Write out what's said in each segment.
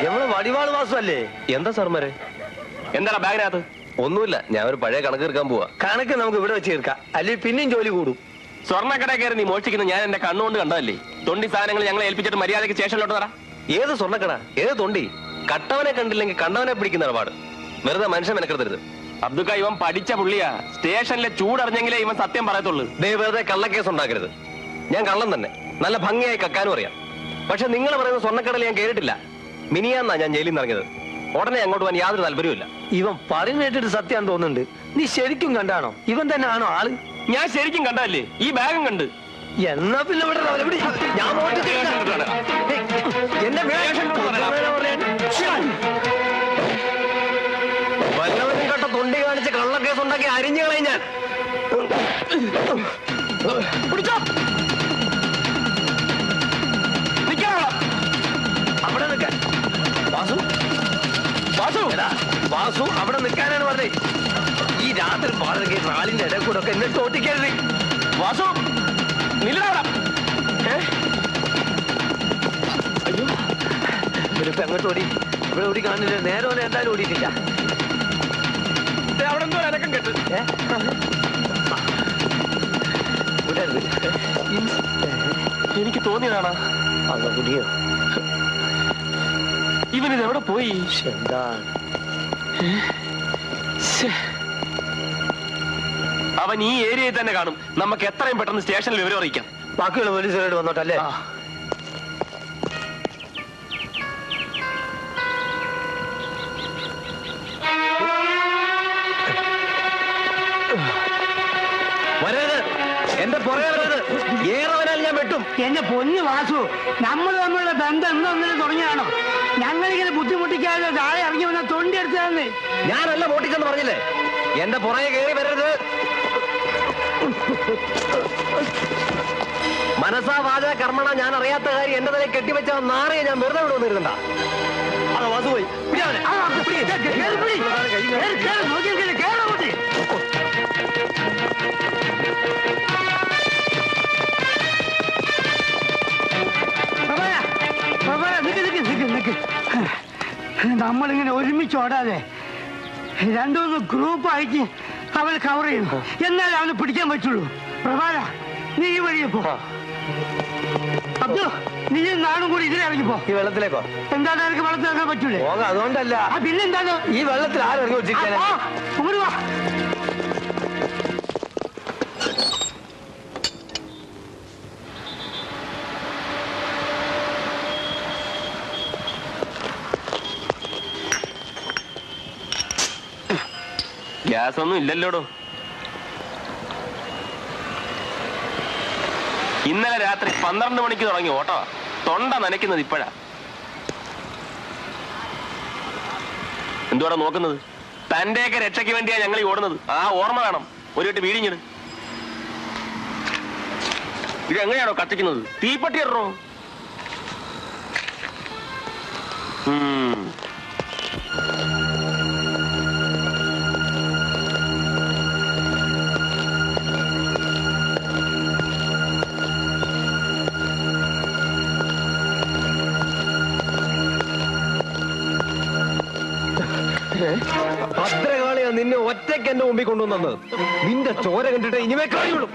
നമ്മള് വടിവാള് വാസല്ലേ? എന്താ സാർമാരെ? എന്താ ബാഗിനകത്ത്? ഒന്നുമില്ല, ഞാൻ ഒരു പഴയ കണക്ക് തീർക്കാൻ പോവാ. കണക്ക് നമുക്ക് ഇവിടെ വെച്ച് തീർക്കാം, അല്ലെങ്കിൽ പിന്നെയും ജോലി കൂടും. സ്വർണ്ണക്കട കയറി നീ മോഷ്ടിക്കുന്നത് ഞാൻ എന്റെ കണ്ണുകൊണ്ട് കണ്ടതല്ലേ? തൊണ്ടി സാധനങ്ങൾ ഞങ്ങളെ ഏൽപ്പിച്ചിട്ട് മര്യാദയ്ക്ക് സ്റ്റേഷനിലോട്ട് തരാം. ഏത് സ്വർണ്ണക്കട, ഏത് തൊണ്ടി? കട്ടവനെ കണ്ടില്ലെങ്കിൽ കണ്ടവനെ പിടിക്കുന്ന ഇടപാട്. വെറുതെ മനുഷ്യൻ മെനക്കെടുത്തരുത്. അബ്ദുക്ക, ഇവൻ പഠിച്ച പുള്ളിയാ. സ്റ്റേഷനിലെ ചൂടറിഞ്ഞെങ്കിലേ ഇവൻ സത്യം പറയത്തുള്ളൂ. വെറുതെ കള്ളക്കേസ് ഉണ്ടാക്കരുത്. ഞാൻ കള്ളം തന്നെ, നല്ല ഭംഗിയായി കക്കാനും അറിയാം. പക്ഷെ നിങ്ങൾ പറയുന്ന സ്വർണ്ണക്കടയിൽ ഞാൻ കേട്ടിട്ടില്ല. മിനിയാന്നാ ഞാൻ ജയിലിൽ നിന്ന് ഇറങ്ങിയത്. ഉടനെ അങ്ങോട്ട് പോകാൻ യാതൊരു താല്പര്യമില്ല. ഇവൻ പറയുന്നേട്ടിട്ട് സത്യം തോന്നുന്നുണ്ട്. നീ ശരിക്കും കണ്ടാണോ? ഇവൻ തന്നെ ആണോ ആള്? ഞാൻ ശരിക്കും കണ്ടതല്ലേ, ഈ ബാഗും കണ്ട്. എന്നാ പിന്നെ ഇവിടെ ഞാൻ വല്ലവരും കട്ട തൊണ്ടി കാണിച്ച് കള്ളക്കേസ് ഉണ്ടാക്കി അരിഞ്ഞു കളയും ഞാൻ. അവിടെ നിൽക്കാൻ വാസു, വാസു, വാസു അവിടെ നിൽക്കാനാണ് പറഞ്ഞേ. ഈ രാത്രി പാടൊക്കെ നാളിന്റെ ഇടയിൽ കൂടെ ഒക്കെ എന്നെ തോട്ടിക്കരുത്. വാസു നിലടാ. അയ്യോ, ഇവരിപ്പോ എങ്ങോട്ട് ഓടി? ഇവിടെ ഓടി കാണില്ല. നേരെ പോലെ എന്തായാലും ഓടിയിട്ടില്ല. അവിടെ എന്തോ അനക്കം കേട്ട്. എനിക്ക് തോന്നിയതാണാ. അതാ കുടിയോ? ഇവനിത് എവിടെ പോയി? എന്താ അവൻ ഈ ഏരിയയിൽ തന്നെ കാണും. നമുക്ക് എത്രയും പെട്ടെന്ന് സ്റ്റേഷനിൽ വിവരം അറിയിക്കാം. ബാക്കിയുള്ള പോലീസുകാരോട് വന്നോട്ടല്ലേ? വരരുത്, എന്റെ പുറകെ വരരുത്. ഏറെ വരാൻ ഞാൻ വെട്ടും. എന്റെ പൊന്നു വാസു, നമ്മൾ തമ്മിലുള്ള ബന്ധം എന്നൊന്നിനും തുടങ്ങിയാണോ? ഞങ്ങളിങ്ങനെ ബുദ്ധിമുട്ടിക്കാതെ താഴെ ഇറങ്ങി വന്ന തൊണ്ടി എടുത്താന്ന്. ഞാനല്ല പൊട്ടിച്ചെന്ന് പറഞ്ഞില്ലേ? എന്റെ പുറകെ കയറി വരരുത്. മനസാ വാച കർമ്മണ ഞാൻ അറിയാത്ത കാര്യം എന്റെ തലയിൽ കെട്ടിവെച്ച നാറിയെ ഞാൻ വെറുതെ ഇവിടെ വന്നിരുന്നണ്ട. അതാ വാസു പോയി. നമ്മളിങ്ങനെ ഒരുമിച്ച് ഓടാതെ രണ്ടുമൂന്ന് ഗ്രൂപ്പായിട്ട് അവനെ കവർ ചെയ്യും. എന്നാലും അവനെ പിടിക്കാൻ പറ്റുള്ളൂ. പ്രഭാര, നീ ഈ വഴിയെ പോ. അബ്ദു, നീ നാടും കൂടി ഇതിലിറങ്ങിപ്പോ. ഈ വെള്ളത്തിലേക്കോ? എന്താണ് എനിക്ക് വെള്ളത്തിൽ ഇറങ്ങാൻ പറ്റൂലേ? അതുകൊണ്ടല്ല. പിന്നെന്താണ്? ഈ വെള്ളത്തിൽ ആരും വെച്ചിരിക്കാൻ. അങ്ങോട്ട് വാ. ഗ്യാസ് ഒന്നും ഇല്ലല്ലോടോ. ഇന്നലെ രാത്രി 12 മണിക്ക് തുടങ്ങി ഓട്ടോ. തൊണ്ട നനയ്ക്കുന്നത് ഇപ്പോഴാ. എന്തുവാടാ നോക്കുന്നത്? തന്റെയൊക്കെ രക്ഷയ്ക്ക് വേണ്ടിയാ ഞങ്ങൾ ഈ ഓടുന്നത്. ആ ഓർമ്മ വേണം. ഒരു കെട്ട് വീടിഞ്ഞത്. ഇത് എങ്ങനെയാണോ കത്തിക്കുന്നത്? തീപ്പട്ടി ഇടറോ? ഭദ്രകാളിയാ നിന്നെ ഒറ്റയ്ക്ക് എന്റെ മുമ്പിൽ കൊണ്ടുവന്നത്. നിന്റെ ചോര കണ്ടിട്ട് ഇനിമേ കഴിയുള്ളൂ.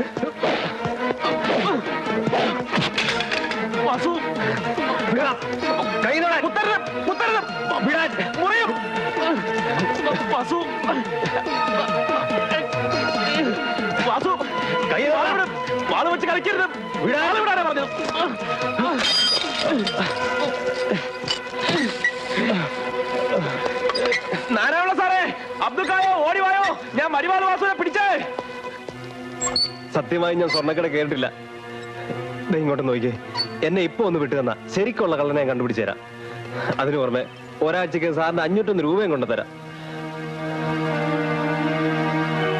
വാള് വെച്ച് കളിക്കരുത്. വിടാതെ പറഞ്ഞു. നാരായണ സാറേ, അബ്ദുക്കായോ ഓടിവായോ, ഞാൻ മരിവാൾ വാസുവിനെ പിടിച്ചേ. സത്യമായി ഞാൻ സ്വർണ്ണക്കട കേട്ടിട്ടില്ല. ഇങ്ങോട്ട് നോക്കിയേ, എന്നെ ഇപ്പൊ ഒന്ന് വിട്ടു തന്നാ ശരിക്കുള്ള കള്ളനെ ഞാൻ കണ്ടുപിടിച്ചു തരാം. അതിന് പുറമെ ഒരാഴ്ചക്ക് സാറിന് 501 രൂപയും കൊണ്ടുതരാം.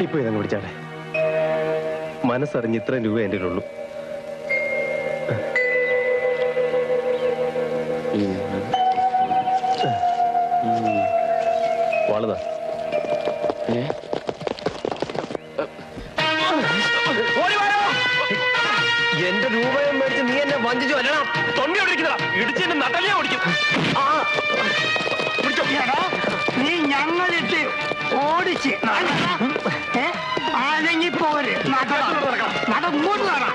ഇപ്പൊ ഇതങ്ങ് പിടിച്ചാട്ടെ. മനസ്സറിഞ്ഞ് ഇത്രയും രൂപ എൻ്റെ ഉള്ളൂ. വാളുതാ. എന്റെ രൂപയും മേടിച്ച് നീ എന്നെ വഞ്ചിച്ചു അല്ലണം. തൊണ്ടി ഓടിക്കുന്നതാ, ഇടിച്ചെന്റെ നട്ടലിയാ ഓടിക്കും. എടാ, നീ ഞങ്ങളിട്ട് ഓടിച്ച് അല്ലെങ്കിൽ പോര് നട ഇങ്ങോട്ട് നടാ.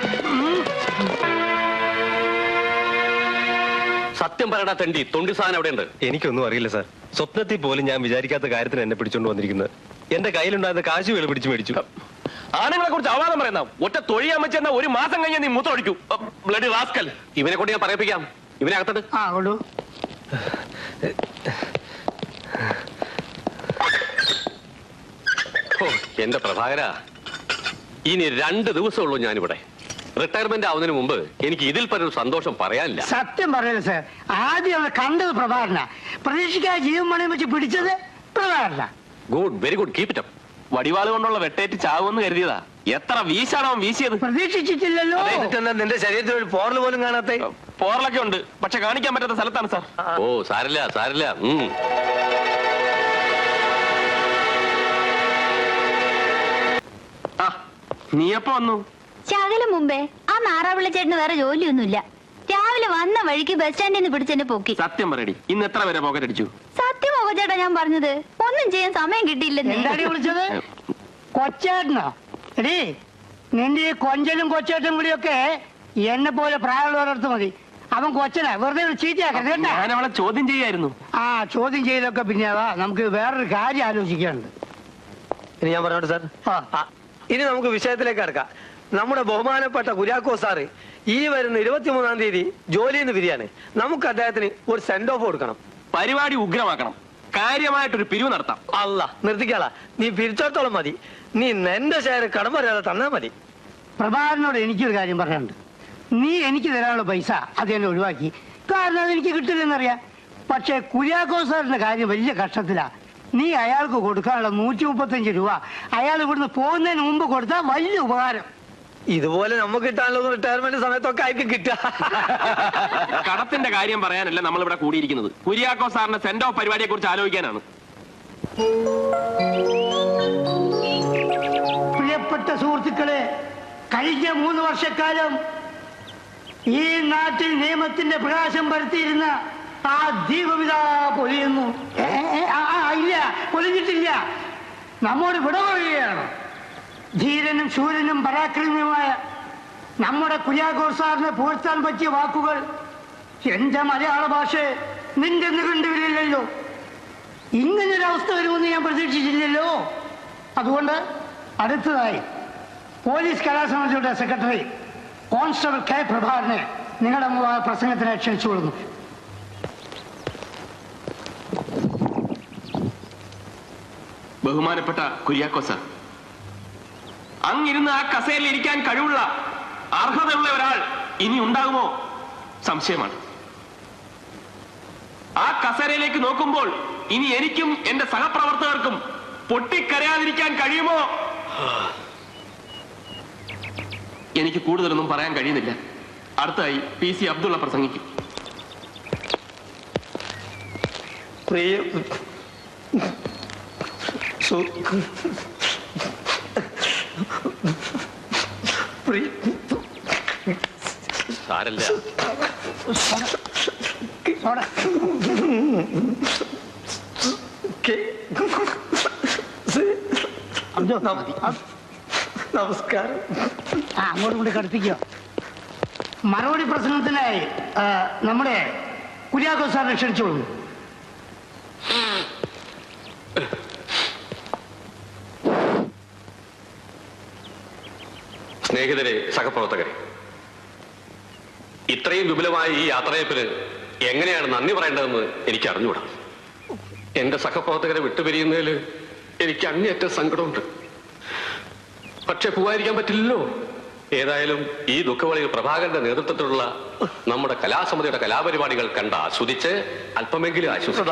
സത്യം പറയടാ തെണ്ടി, തൊണ്ടി സാധനം എവിടെയുണ്ട്? എനിക്കൊന്നും അറിയില്ല സാർ. സ്വപ്നത്തിൽ പോലും ഞാൻ വിചാരിക്കാത്ത കാര്യത്തിന് എന്നെ പിടിച്ചോണ്ട് വന്നിരിക്കുന്നത്. എന്റെ കയ്യിലുണ്ടായിരുന്ന കാശ് വേള പിടിച്ചു മേടിച്ചു. ആണുങ്ങളെ കുറിച്ച് അവാദം പറയുന്ന ഒറ്റ തൊഴിയാൻ ഒരു മാസം കഴിഞ്ഞ നീ മൂത്തൊഴിക്കൂ. Bloody rascal. ഇവനെ കൊണ്ട് ഞാൻ പറയിപ്പിക്കാം. ഇവനെ അകത്തത്. ആ കൊള്ളു. എന്റെ പ്രഭാകര, ഇനി 2 ദിവസമുള്ളൂ ഞാനിവിടെ. റിട്ടയർമെന്റ് ആവുന്നതിന് മുമ്പ് എനിക്ക് ഇതിൽ പരൊരു സന്തോഷം പറയാനില്ല. സത്യം പറയല്ലേ സാർ, ആദ്യം അവരെ കണ്ടത് പ്രഭാകരന, പ്രതീക്ഷിക്കാതെ ജീവൻ പണയം വെച്ച് പിടിച്ചത് പ്രഭാകരന. Good, very good, keep it up. വടിവാള് കൊണ്ടുള്ള വെട്ടേറ്റ് ചാവുമെന്ന് കരുതിയതാ. എത്ര വീശാണോ അവൻ വീശിയത്? പ്രതീക്ഷിച്ചിട്ടില്ലല്ലോ. നിന്റെ ശരീരത്തിൽ ഒരു പോറൽ പോലും കാണാത്ത. പോറലൊക്കെ ഉണ്ട്, പക്ഷെ കാണിക്കാൻ പറ്റാത്ത സ്ഥലത്താണ് സാർ. ഓ സാരില്ല സാരില്ല. ആ, നീ എപ്പോ വന്നു? ശകലം മുമ്പേ. ആ നാറാവിള്ള ചേട്ടന് വേറെ ജോലിയൊന്നുമില്ല. രാവിലെ വന്ന വഴിക്ക് ബസ് സ്റ്റാൻഡിൽ നിന്ന് പിടിച്ചെന്നെ പോക്കി. സത്യം പറയടി, ഇന്ന് എത്ര പേരെ പോക്കറ്റ് അടിച്ചു? സത്യമോ ചേട്ടാ ഞാൻ പറഞ്ഞത്? ഒന്നും ചെയ്യാൻ സമയം കിട്ടിയില്ലെന്ന്. എന്താടി വിളിച്ചത്? കൊച്ചേട്ടനോ? എടീ, നിന്റെ ഈ കൊഞ്ചലും കൊച്ചേട്ടനും കൂടിയൊക്കെ എന്നെ പോലെ പ്രായമുള്ളവരടുത്ത് മതി. അവൻ കൊച്ചനാ, വെറുതെ ചീത്തയാക്കരുത് കേട്ടാ. ഞാൻ അവളെ ചോദ്യം ചെയ്യായിരുന്നു. ആ ചോദ്യം ചെയ്യലൊക്കെ പിന്നെ നമുക്ക് വേറൊരു കാര്യം ആലോചിക്കാനുണ്ട്. ഇനി ഞാൻ പറഞ്ഞോട്ടെ സാർ. ഇനി നമുക്ക് വിഷയത്തിലേക്ക് കടക്കാം. നമ്മുടെ ബഹുമാനപ്പെട്ട കുര്യാക്കോ സാറ് ഈ വരുന്ന 23-ാം തീയതി ജോലിയിൽ നിന്ന് പിരിയാണ്. നമുക്ക് അദ്ദേഹത്തിന് ഒരു സെൻഡ് ഓഫ് കൊടുക്കണം. പരിപാടി ഉഗ്രമാക്കണം. കാര്യമായിട്ടൊരു പിരിവ് നടത്താം. അല്ല, നിർത്തിക്കാളാ. നീ പിരിച്ചോടത്തോളം മതി. നീ എന്റെ ഷെയർ കടം പറയാതെ തന്നാ മതി. പ്രഭാകരനോട് എനിക്കൊരു കാര്യം പറയാനുണ്ട്. നീ എനിക്ക് തരാനുള്ള പൈസ അത് എന്നെ ഒഴിവാക്കി. കാരണം അതെനിക്ക് കിട്ടില്ലെന്നറിയാം. പക്ഷെ കുര്യാക്കോ സാറിന്റെ കാര്യം വലിയ കഷ്ടത്തിലാ. നീ അയാൾക്ക് കൊടുക്കാനുള്ള 135 രൂപ അയാൾ ഇവിടുന്ന് പോകുന്നതിന് മുമ്പ് കൊടുത്താൽ വലിയ ഉപകാരം. ഇതുപോലെ നമുക്ക് കിട്ടാനുള്ള റിട്ടയർമെന്റ് സമയത്തൊക്കെ ആയിരിക്കും കിട്ടുക. കടത്തിന്റെ കാര്യം പറയാനല്ല നമ്മൾ ഇവിടെ കൂടിയിരിക്കുന്നത്. കുര്യാക്കോ സാറിന്റെ സെൻഡ് ഓഫ് പരിപാടിയെ കുറിച്ച് ആലോചിക്കാനാണ്. പ്രിയപ്പെട്ട സുഹൃത്തുക്കളെ, കഴിഞ്ഞ 3 വർഷക്കാലം ഈ നാട്ടിൽ നിയമത്തിന്റെ പ്രകാശം പരത്തിയിരുന്ന ആ ദീപവിത പൊലിയുന്നു. ഇല്ല, പൊലിഞ്ഞിട്ടില്ല. നമ്മോട് വിട പറയുകയാണ്. ധീരനും ശൂരനും പരാക്രമിയുമായ നമ്മുടെ കുര്യാക്കോ സാറിനെ പുകഴ്ത്താൻ പറ്റിയ വാക്കുകൾ എന്റെ മലയാള ഭാഷ നിന്റെ കണ്ടുവരില്ലല്ലോ. ഇങ്ങനൊരവസ്ഥ വരുമെന്ന് ഞാൻ പ്രതീക്ഷിച്ചില്ലല്ലോ. അതുകൊണ്ട് അടുത്തതായി പോലീസ് കലാസമിതിയുടെ സെക്രട്ടറി കോൺസ്റ്റബിൾ കെ പ്രഭാകരനെ നിങ്ങളുടെ പ്രസംഗത്തിന് ക്ഷണിച്ചുകൊള്ളുന്നു. ബഹുമാനപ്പെട്ട കുര്യാക്കോ സാർ, അങ്ങിരുന്ന് ആ കസേരയിൽ ഇരിക്കാൻ കഴിവുള്ള അർഹതയുള്ള ഒരാൾ ഇനി ഉണ്ടാകുമോ സംശയമാണ്. ആ കസേരയിലേക്ക് നോക്കുമ്പോൾ ഇനി എനിക്കും എന്റെ സഹപ്രവർത്തകർക്കും പൊട്ടിക്കരയാതിരിക്കാൻ കഴിയുമോ? എനിക്ക് കൂടുതലൊന്നും പറയാൻ കഴിയുന്നില്ല. അടുത്തായി PC അബ്ദുള്ള പ്രസംഗിക്കും. സാരല്ല. നമസ്കാരം. അങ്ങോട്ടും കൂടി കടുപ്പിക്കോ. മറുപടി പ്രസംഗത്തിനായി നമ്മുടെ കുര്യാക്കോ സാറിനെ ക്ഷണിച്ചോളൂ. സ്നേഹിതരെ, സഹപ്രവർത്തകരെ, ഇത്രയും വിപുലമായ ഈ യാത്രയപ്പിന് എങ്ങനെയാണ് നന്ദി പറയേണ്ടതെന്ന് എനിക്ക് അറിഞ്ഞുകൂടാ. എന്റെ സഹപ്രവർത്തകരെ വിട്ടുപിരിയുന്നതിൽ എനിക്ക് അങ്ങേയറ്റ സങ്കടമുണ്ട്. പക്ഷെ പോകാതിരിക്കാൻ പറ്റില്ലല്ലോ. ഏതായാലും ഈ ദുഃഖവളിയിൽ പ്രഭാകരന്റെ നേതൃത്വത്തിലുള്ള നമ്മുടെ കലാസമിതിയുടെ കലാപരിപാടികൾ കണ്ട് ആസ്വദിച്ച് അല്പമെങ്കിലും ആശ്വസിക്കും.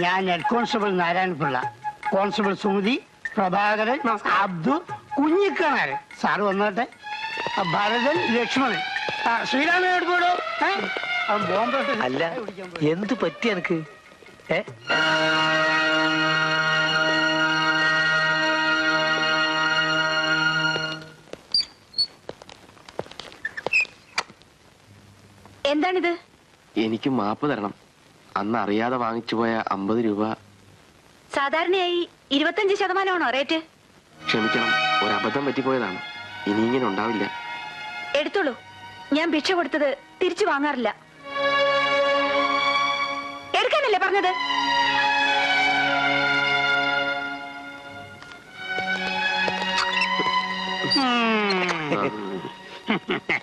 ഞാൻ head constable Narayana Pillai, constable Sumathi, Prabhakaran, Abdu, Kunhikkanaran, sir വന്നോട്ടെ, ഭരതൻ, ലക്ഷ്മണൻ, ശ്രീരാമൻ എടുത്തോടോ. ബോംബെ അല്ല എന്ത് പറ്റി എനിക്ക് എന്താണിത്? എനിക്ക് മാപ്പ് തരണം. അന്ന് അറിയാതെ വാങ്ങിച്ചു പോയ 50 രൂപ. സാധാരണയായി 25% റേറ്റ്. ക്ഷമിക്കണം, ഒരു അബദ്ധം പറ്റിപ്പോയതാണ്. ഇനി ഇങ്ങനെ ഉണ്ടാവില്ല. എടുത്തോളൂ. ഞാൻ ഭിക്ഷ കൊടുത്തത് തിരിച്ചു വാങ്ങാറില്ല. എടുക്കാനല്ലേ പറഞ്ഞത്?